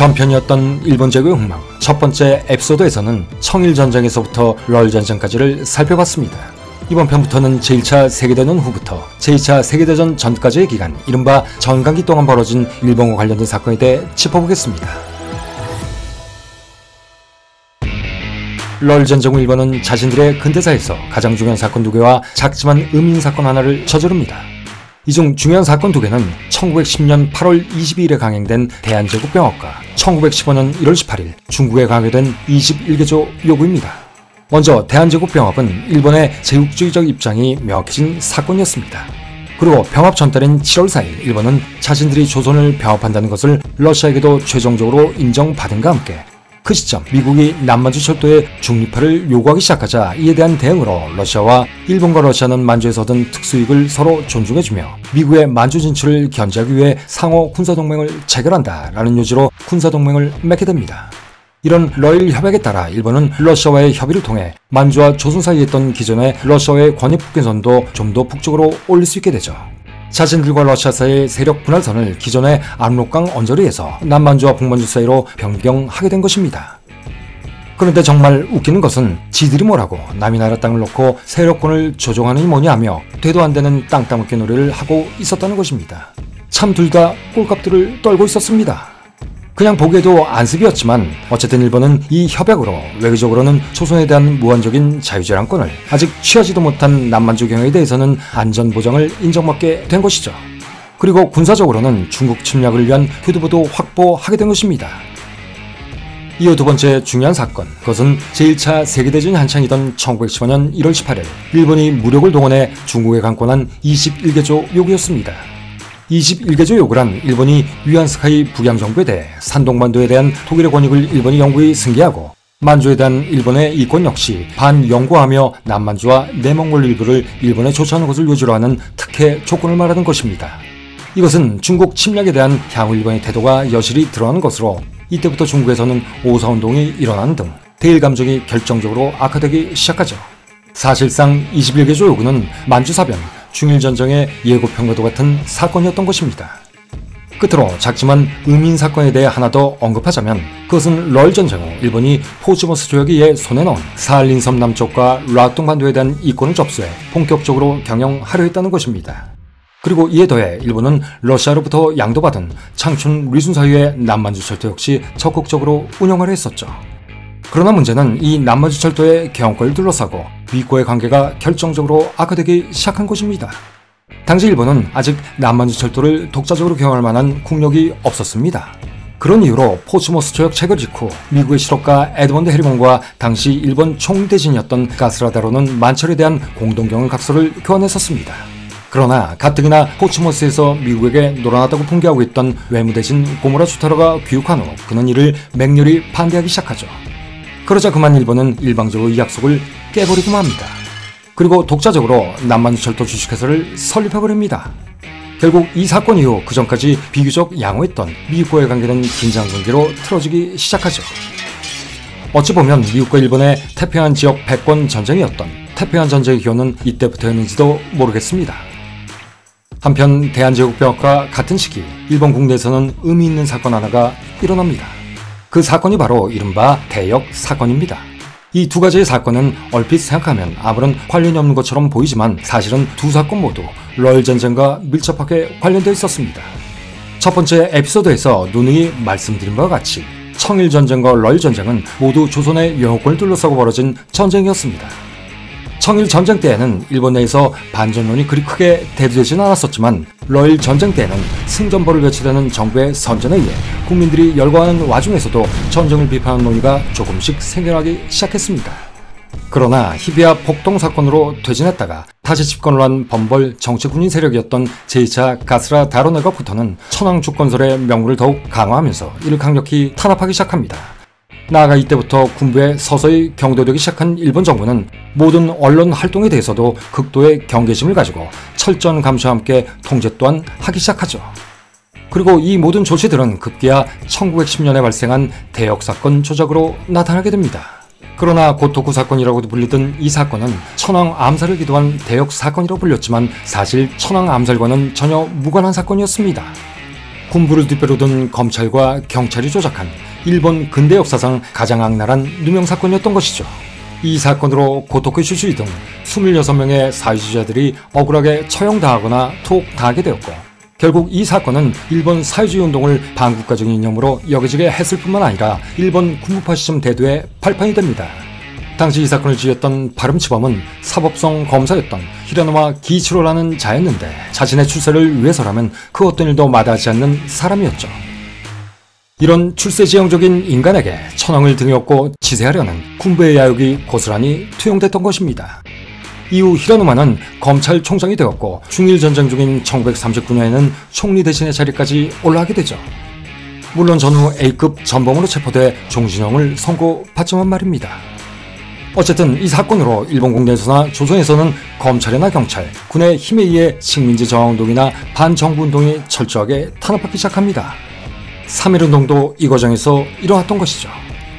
전편이었던 일본 제국의 흥망, 첫 번째 에피소드에서는 청일전쟁에서부터 럴전쟁까지를 살펴봤습니다. 이번 편부터는 제1차 세계대전 후부터 제2차 세계대전 전까지의 기간, 이른바 전강기 동안 벌어진 일본과 관련된 사건에 대해 짚어보겠습니다. 럴전쟁 후 일본은 자신들의 근대사에서 가장 중요한 사건 2개와 작지만 의미 있는 사건 하나를 저지릅니다. 이 중 중요한 사건 2개는 1910년 8월 22일에 강행된 대한제국병합과 1915년 1월 18일 중국에 강요된 21개조 요구입니다. 먼저 대한제국병합은 일본의 제국주의적 입장이 명확해진 사건이었습니다. 그리고 병합 전달인 7월 4일 일본은 자신들이 조선을 병합한다는 것을 러시아에게도 최종적으로 인정받은과 함께 그 시점 미국이 남만주 철도의 중립화를 요구하기 시작하자 이에 대한 대응으로 러시아와 일본과 러시아는 만주에서 얻은 특수이익을 서로 존중해주며 미국의 만주 진출을 견제하기 위해 상호 군사동맹을 체결한다라는 요지로 군사동맹을 맺게 됩니다. 이런 러일 협약에 따라 일본은 러시아와의 협의를 통해 만주와 조선 사이에 있던 기존의 러시아와의 관입국경선도 좀 더 북쪽으로 올릴 수 있게 되죠. 자신들과 러시아 사이의 세력 분할선을 기존의 압록강 언저리에서 남만주와 북만주 사이로 변경하게 된 것입니다. 그런데 정말 웃기는 것은 지들이 뭐라고 남이 나라 땅을 놓고 세력권을 조종하느니 뭐니 하며 되도 안 되는 땅 따먹기 놀이를 하고 있었다는 것입니다. 참 둘 다 꼴값들을 떨고 있었습니다. 그냥 보기에도 안습이었지만 어쨌든 일본은 이 협약으로 외교적으로는 조선에 대한 무한적인 자유재량권을 아직 취하지도 못한 남만주 경영에 대해서는 안전보장을 인정받게 된 것이죠. 그리고 군사적으로는 중국 침략을 위한 교두보도 확보하게 된 것입니다. 이후 두 번째 중요한 사건, 그것은 제1차 세계대전이 한창이던 1915년 1월 18일 일본이 무력을 동원해 중국에 강권한 21개조 요구였습니다. 21개조 요구란 일본이 위안스카이 북양정부에 대해 산동반도에 대한 독일의 권익을 일본이 영구히 승계하고 만주에 대한 일본의 이권 역시 반영구하며 남만주와 내몽골 일부를 일본에 조처하는 것을 요지로 하는 특혜 조건을 말하는 것입니다. 이것은 중국 침략에 대한 향후 일본의 태도가 여실히 드러나는 것으로 이때부터 중국에서는 오사운동이 일어나는 등 대일 감정이 결정적으로 악화되기 시작하죠. 사실상 21개조 요구는 만주사변, 중일전쟁의 예고편과도 같은 사건이었던 것입니다. 끝으로 작지만 의미 있는 사건에 대해 하나 더 언급하자면 그것은 럴전쟁 후 일본이 포츠머스 조약에 의해 손에 넣은 사할린 섬 남쪽과 락동 반도에 대한 이권을 접수해 본격적으로 경영하려 했다는 것입니다. 그리고 이에 더해 일본은 러시아로부터 양도받은 창춘 리순 사유의 남만주 철도 역시 적극적으로 운영하려 했었죠. 그러나 문제는 이 남만주 철도의 경영권을 둘러싸고 미국과의 관계가 결정적으로 악화되기 시작한 것입니다. 당시 일본은 아직 남만주 철도를 독자적으로 경영할 만한 국력이 없었습니다. 그런 이유로 포츠머스 조약 체결 직후 미국의 실업가 에드먼드 해리건과 당시 일본 총대신이었던 가스라다로는 만철에 대한 공동경영 각서를 교환했었습니다. 그러나 가뜩이나 포츠머스에서 미국에게 놀아났다고 풍기하고 있던 외무대신 고무라 주타로가 귀국한 후 그는 이를 맹렬히 반대하기 시작하죠. 그러자 그만 일본은 일방적으로 이 약속을 깨버리고 맙니다. 그리고 독자적으로 남만주 철도 주식회사를 설립해버립니다. 결국 이 사건 이후 그 전까지 비교적 양호했던 미국과의 관계는 긴장관계로 틀어지기 시작하죠. 어찌 보면 미국과 일본의 태평양 지역 패권 전쟁이었던 태평양 전쟁의 기원은 이때부터였는지도 모르겠습니다. 한편 대한제국병합과 같은 시기 일본 국내에서는 의미 있는 사건 하나가 일어납니다. 그 사건이 바로 이른바 대역 사건입니다. 이 두 가지의 사건은 얼핏 생각하면 아무런 관련이 없는 것처럼 보이지만 사실은 두 사건 모두 럴전쟁과 밀접하게 관련되어 있었습니다. 첫 번째 에피소드에서 누누이 말씀드린 바와 같이 청일전쟁과 럴전쟁은 모두 조선의 영호권을 둘러싸고 벌어진 전쟁이었습니다. 청일전쟁 때에는 일본 내에서 반전론이 그리 크게 대두되지는 않았었지만 러일 전쟁 때에는 승전보를 외치려는 정부의 선전에 의해 국민들이 열광하는 와중에서도 전쟁을 비판하는 논의가 조금씩 생겨나기 시작했습니다. 그러나 히비야 폭동 사건으로 퇴진했다가 다시 집권을 한 범벌 정치군인 세력이었던 제2차 가스라 다로네가부터는 천황 주권설의 명분을 더욱 강화하면서 이를 강력히 탄압하기 시작합니다. 나아가 이때부터 군부에 서서히 경도되기 시작한 일본 정부는 모든 언론 활동에 대해서도 극도의 경계심을 가지고 철저한 감시와 함께 통제 또한 하기 시작하죠. 그리고 이 모든 조치들은 급기야 1910년에 발생한 대역사건 조작으로 나타나게 됩니다. 그러나 고토쿠 사건이라고도 불리던 이 사건은 천황 암살을 기도한 대역 사건이라고 불렸지만 사실 천황 암살과는 전혀 무관한 사건이었습니다. 군부를 뒷배로 둔 검찰과 경찰이 조작한 일본 근대 역사상 가장 악랄한 누명 사건이었던 것이죠. 이 사건으로 고토쿠 슈슈이 등 26명의 사회주의자들이 억울하게 처형당하거나 투옥당하게 되었고, 결국 이 사건은 일본 사회주의 운동을 반국가적인 이념으로 여겨지게 했을 뿐만 아니라 일본 군부 파시즘 대두의 발판이 됩니다. 당시 이 사건을 지휘했던 파름치범은 사법성 검사였던 히라노마 기치로라는 자였는데, 자신의 출세를 위해서라면 그 어떤 일도 마다하지 않는 사람이었죠. 이런 출세지향적인 인간에게 천황을 등에 업고 지새하려는 군부의 야욕이 고스란히 투영됐던 것입니다. 이후 히라노마는 검찰총장이 되었고, 중일전쟁 중인 1939년에는 총리 대신의 자리까지 올라가게 되죠. 물론 전후 A급 전범으로 체포돼 종신형을 선고받지만 말입니다. 어쨌든 이 사건으로 일본 국내에서나 조선에서는 검찰이나 경찰, 군의 힘에 의해 식민지 저항운동이나 반정부운동이 철저하게 탄압받기 시작합니다. 3.1운동도 이 과정에서 일어났던 것이죠.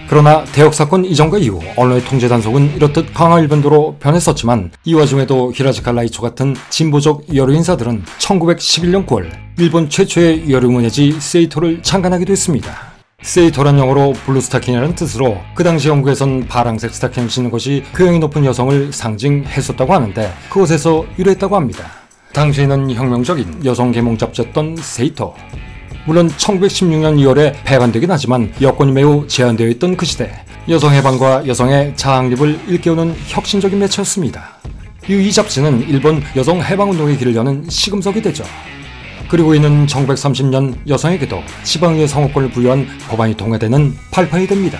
그러나 대역사건 이전과 이후 언론의 통제 단속은 이렇듯 강화 일변도로 변했었지만, 이 와중에도 히라즈카 라이초 같은 진보적 여류 인사들은 1911년 9월 일본 최초의 여류 문예지 세이토를 창간하기도 했습니다. 세이토란 영어로 블루스타킹이라는 뜻으로 그 당시 영국에선 파랑색 스타킹을 신는 것이 교양이 높은 여성을 상징했었다고 하는데, 그것에서 유래했다고 합니다. 당시에는 혁명적인 여성 계몽 잡지였던 세이토. 물론 1916년 2월에 폐간되긴 하지만 여건이 매우 제한되어 있던 그 시대, 여성 해방과 여성의 자학립을 일깨우는 혁신적인 매체였습니다. 이후 이 잡지는 일본 여성 해방운동의 길을 여는 시금석이 되죠. 그리고 이는 1930년 여성에게도 지방의회 성호권을 부여한 법안이 통과되는 발판이 됩니다.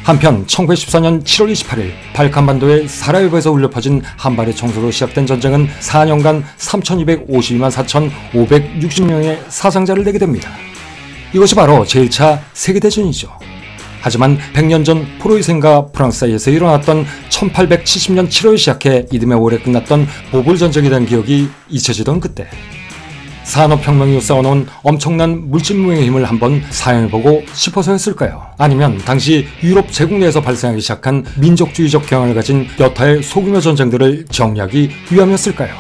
한편 1914년 7월 28일 발칸반도의 사라예보에서 울려 퍼진 한발의 총소로 시작된 전쟁은 4년간 3252만 4560명의 사상자를 내게 됩니다. 이것이 바로 제1차 세계대전이죠. 하지만 100년 전 프로이센과 프랑스 사이에서 일어났던 1870년 7월에 시작해 이듬해 올해 끝났던 보불전쟁에 대한 기억이 잊혀지던 그때, 산업혁명 이후 쌓아놓은 엄청난 물질무행의 힘을 한번 사용해보고 싶어서였을까요? 아니면 당시 유럽 제국 내에서 발생하기 시작한 민족주의적 경향을 가진 여타의 소규모 전쟁들을 정리하기 위함이었을까요?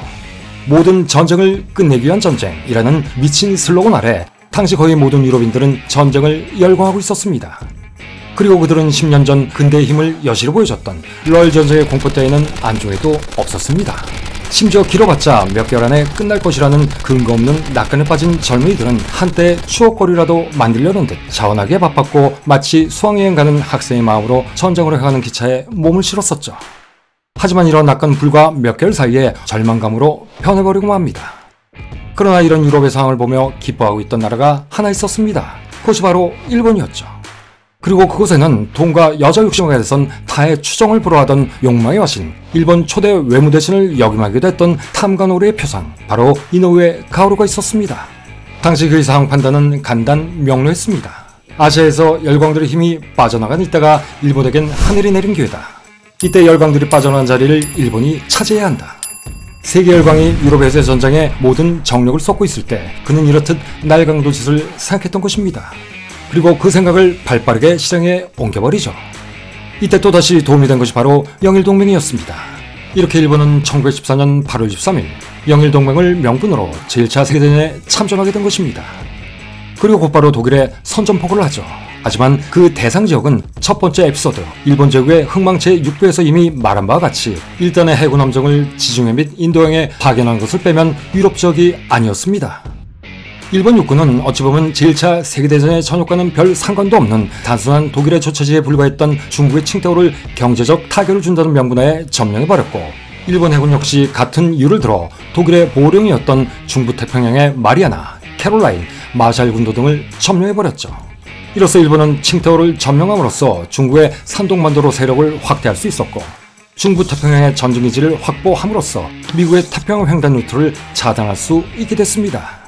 모든 전쟁을 끝내기 위한 전쟁이라는 미친 슬로건 아래 당시 거의 모든 유럽인들은 전쟁을 열광하고 있었습니다. 그리고 그들은 10년 전 근대의 힘을 여실히 보여줬던 러일 전쟁의 공포 따위는 안중에도 없었습니다. 심지어 길어봤자 몇 개월 안에 끝날 것이라는 근거 없는 낙관에 빠진 젊은이들은 한때 추억거리라도 만들려는 듯 자원하게 바빴고, 마치 수학여행 가는 학생의 마음으로 전쟁으로 향하는 기차에 몸을 실었었죠. 하지만 이런 낙관 불과 몇 개월 사이에 절망감으로 변해버리고 맙니다. 그러나 이런 유럽의 상황을 보며 기뻐하고 있던 나라가 하나 있었습니다. 그것이 바로 일본이었죠. 그리고 그곳에는 돈과 여자 욕심에 대해선 타의 추정을 불허하던 욕망의 화신, 일본 초대 외무대신을 역임하기도 했던 탐관오리의 표상, 바로 이노우에 가오루가 있었습니다. 당시 그의 상황 판단은 간단 명료했습니다. 아시아에서 열광들의 힘이 빠져나간 이때가 일본에겐 하늘이 내린 기회다. 이때 열광들이 빠져나간 자리를 일본이 차지해야 한다. 세계 열광이 유럽에서의 전쟁에 모든 정력을 쏟고 있을 때 그는 이렇듯 날강도 짓을 생각했던 것입니다. 그리고 그 생각을 발빠르게 실행에 옮겨버리죠. 이때 또다시 도움이 된 것이 바로 영일동맹이었습니다. 이렇게 일본은 1914년 8월 13일 영일동맹을 명분으로 제1차 세계대전에 참전하게 된 것입니다. 그리고 곧바로 독일에 선전포고를 하죠. 하지만 그 대상 지역은 첫 번째 에피소드, 일본 제국의 흥망체 6부에서 이미 말한 바와 같이 일단의 해군 함정을 지중해 및 인도양에 파견한 것을 빼면 유럽 지역이 아니었습니다. 일본 육군은 어찌 보면 제1차 세계대전의 전역과는 별 상관도 없는 단순한 독일의 조처지에 불과했던 중국의 칭따오를 경제적 타격을 준다는 명분에 점령해버렸고, 일본 해군 역시 같은 이유를 들어 독일의 보호령이었던 중부태평양의 마리아나, 캐롤라인, 마샬 군도 등을 점령해버렸죠. 이로써 일본은 칭따오를 점령함으로써 중국의 산동반도로 세력을 확대할 수 있었고, 중부태평양의 전진기지를 확보함으로써 미국의 태평양 횡단 루트를 차단할 수 있게 됐습니다.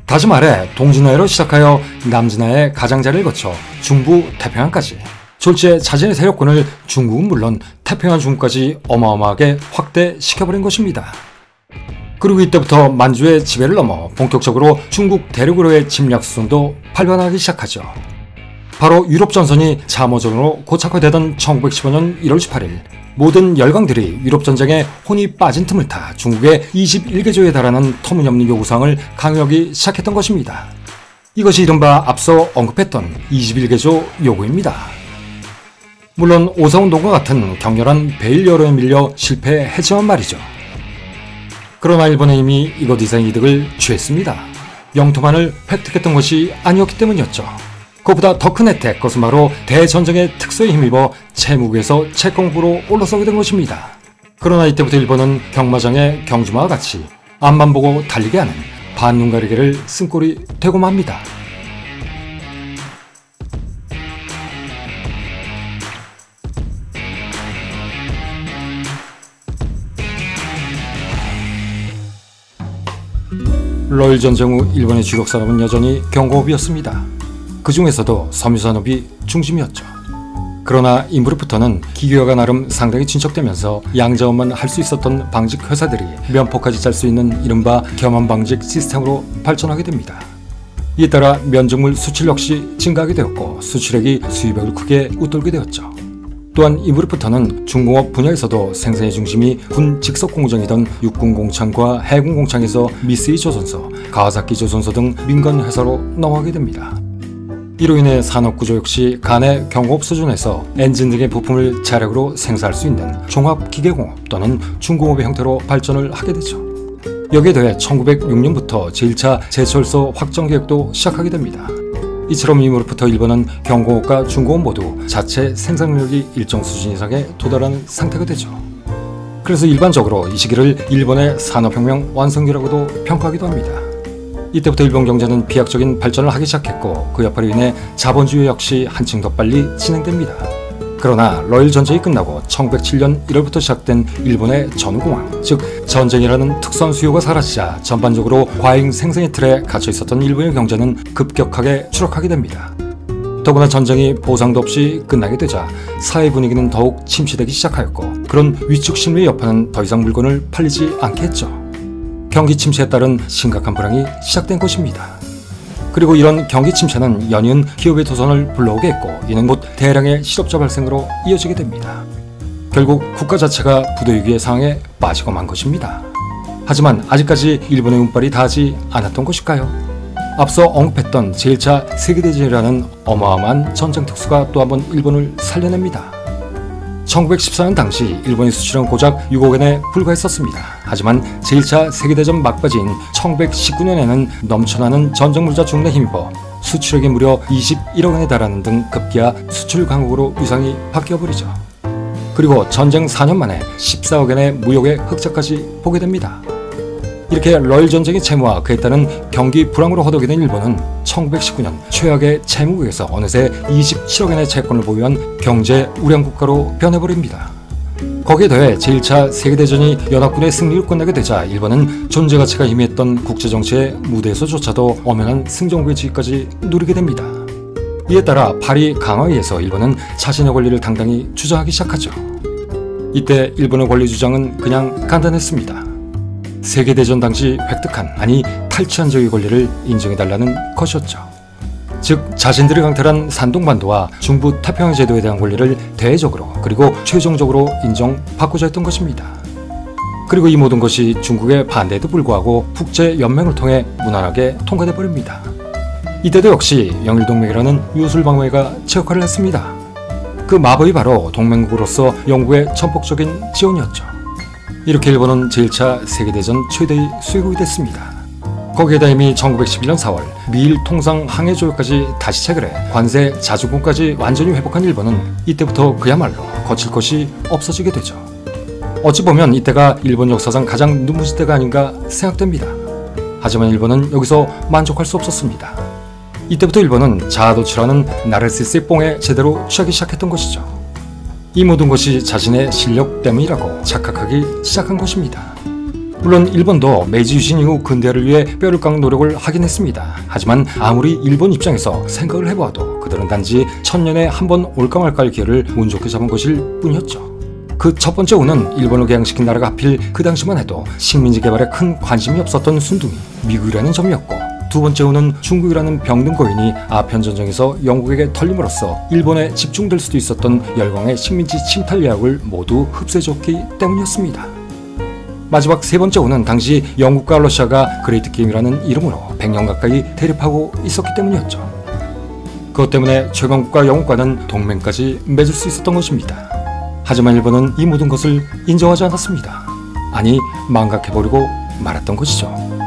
다시 말해 동진화해로 시작하여 남진화의 가장자리를 거쳐 중부 태평양까지, 졸지에 자신의 세력권을 중국은 물론 태평양 중국까지 어마어마하게 확대시켜버린 것입니다. 그리고 이때부터 만주의 지배를 넘어 본격적으로 중국 대륙으로의 침략 수순도 발견하기 시작하죠. 바로 유럽 전선이 잠어전으로 고착화되던 1915년 1월 18일 모든 열강들이 유럽 전쟁에 혼이 빠진 틈을 타 중국의 21개조에 달하는 터무니없는 요구사항을 강요하기 시작했던 것입니다. 이것이 이른바 앞서 언급했던 21개조 요구입니다. 물론 오사운동과 같은 격렬한 베일 여론에 밀려 실패했지만 말이죠. 그러나 일본은 이미 이것 이상의 이득을 취했습니다. 영토만을 획득했던 것이 아니었기 때문이었죠. 그것보다 더 큰 혜택, 그것은 바로 대전쟁의 특수에 힘입어 채무국에서 채권국으로 올라서게 된 것입니다. 그러나 이때부터 일본은 경마장의 경주마와 같이 앞만 보고 달리게 하는 반눈 가리개를 쓴 꼴이 되고 맙니다. 러일 전쟁 후 일본의 주력 산업은 여전히 경공업이었습니다. 그 중에서도 섬유산업이 중심이었죠. 그러나 이무렵부터는 기계화가 나름 상당히 진척되면서 양자업만 할 수 있었던 방직 회사들이 면포까지 짤 수 있는 이른바 겸한방직 시스템으로 발전하게 됩니다. 이에 따라 면적물 수출 역시 증가하게 되었고 수출액이 수입액을 크게 웃돌게 되었죠. 또한 이무렵부터는 중공업 분야에서도 생산의 중심이 군 직속 공장이던 육군공창과 해군공창에서 미쓰이 조선소, 가와사키 조선소 등 민간 회사로 넘어가게 됩니다. 이로 인해 산업구조 역시 간의 경공업 수준에서 엔진 등의 부품을 자력으로 생산할 수 있는 종합기계공업 또는 중공업의 형태로 발전을 하게 되죠. 여기에 더해 1906년부터 제1차 제철소 확정 계획도 시작하게 됩니다. 이처럼 이무렵부터 일본은 경공업과 중공업 모두 자체 생산력이 일정 수준 이상에 도달하는 상태가 되죠. 그래서 일반적으로 이 시기를 일본의 산업혁명 완성기라고도 평가하기도 합니다. 이때부터 일본 경제는 비약적인 발전을 하기 시작했고 그 여파로 인해 자본주의 역시 한층 더 빨리 진행됩니다. 그러나 러일 전쟁이 끝나고 1907년 1월부터 시작된 일본의 전후공황, 즉 전쟁이라는 특수한 수요가 사라지자 전반적으로 과잉 생산의 틀에 갇혀 있었던 일본의 경제는 급격하게 추락하게 됩니다. 더구나 전쟁이 보상도 없이 끝나게 되자 사회 분위기는 더욱 침체되기 시작하였고 그런 위축 심리의 여파는 더 이상 물건을 팔리지 않게 했죠. 경기 침체에 따른 심각한 불황이 시작된 것입니다. 그리고 이런 경기 침체는 연이은 기업의 도산을 불러오게 했고 이는 곧 대량의 실업자 발생으로 이어지게 됩니다. 결국 국가 자체가 부도위기의 상황에 빠지고 만 것입니다. 하지만 아직까지 일본의 운빨이 닿지 않았던 것일까요? 앞서 언급했던 제1차 세계대전이라는 어마어마한 전쟁 특수가 또 한번 일본을 살려냅니다. 1914년 당시 일본의 수출은 고작 6억 엔에 불과했었습니다. 하지만 제1차 세계대전 막바지인 1919년에는 넘쳐나는 전쟁물자 주문에 힘입어 수출액이 무려 21억 엔에 달하는 등 급기야 수출 강국으로 위상이 바뀌어버리죠. 그리고 전쟁 4년 만에 14억 엔의 무역의 흑자까지 보게 됩니다. 이렇게 러일 전쟁의 채무와 그에 따른 경기 불황으로 허덕이 된 일본은 1919년 최악의 채무국에서 어느새 27억 엔의 채권을 보유한 경제 우량 국가로 변해버립니다. 거기에 더해 제1차 세계대전이 연합군의 승리로 끝나게 되자 일본은 존재 가치가 희미했던 국제정치의 무대에서조차도 엄연한 승전국의 지위까지 누리게 됩니다. 이에 따라 파리 강화에 의해서 일본은 자신의 권리를 당당히 주장하기 시작하죠. 이때 일본의 권리 주장은 그냥 간단했습니다. 세계대전 당시 획득한, 아니 탈취한 적의 권리를 인정해달라는 것이었죠. 즉 자신들이 강탈한 산동반도와 중부 태평양 제도에 대한 권리를 대외적으로 그리고 최종적으로 인정받고자 했던 것입니다. 그리고 이 모든 것이 중국의 반대에도 불구하고 국제연맹을 통해 무난하게 통과돼 버립니다. 이때도 역시 영일동맹이라는 유술방어회가 제 역할을 했습니다. 그 마법이 바로 동맹국으로서 영국의 전폭적인 지원이었죠. 이렇게 일본은 제1차 세계대전 최대의 수혜국이 됐습니다. 거기에다 이미 1911년 4월 미일 통상 항해 조약까지 다시 체결해 관세 자주권까지 완전히 회복한 일본은 이때부터 그야말로 거칠 것이 없어지게 되죠. 어찌 보면 이때가 일본 역사상 가장 눈부실 때가 아닌가 생각됩니다. 하지만 일본은 여기서 만족할 수 없었습니다. 이때부터 일본은 자아도취라는 나르시스의 뽕에 제대로 취하기 시작했던 것이죠. 이 모든 것이 자신의 실력 때문이라고 착각하기 시작한 것입니다. 물론 일본도 메이지 유신 이후 근대화를 위해 뼈를 깎는 노력을 하긴 했습니다. 하지만 아무리 일본 입장에서 생각을 해보아도 그들은 단지 천년에 한 번 올까 말까할 기회를 운 좋게 잡은 것일 뿐이었죠. 그 첫 번째 우는 일본을 개항시킨 나라가 하필 그 당시만 해도 식민지 개발에 큰 관심이 없었던 순둥이 미국이라는 점이었고, 두 번째 우는 중국이라는 병든 고인이 아편전쟁에서 영국에게 털림으로써 일본에 집중될 수도 있었던 열광의 식민지 침탈 예약을 모두 흡수해줬기 때문이었습니다. 마지막 세 번째 호는 당시 영국과 러시아가 그레이트 게임이라는 이름으로 100년 가까이 대립하고 있었기 때문이었죠. 그것 때문에 최강국과 영국과는 동맹까지 맺을 수 있었던 것입니다. 하지만 일본은 이 모든 것을 인정하지 않았습니다. 아니, 망각해버리고 말았던 것이죠.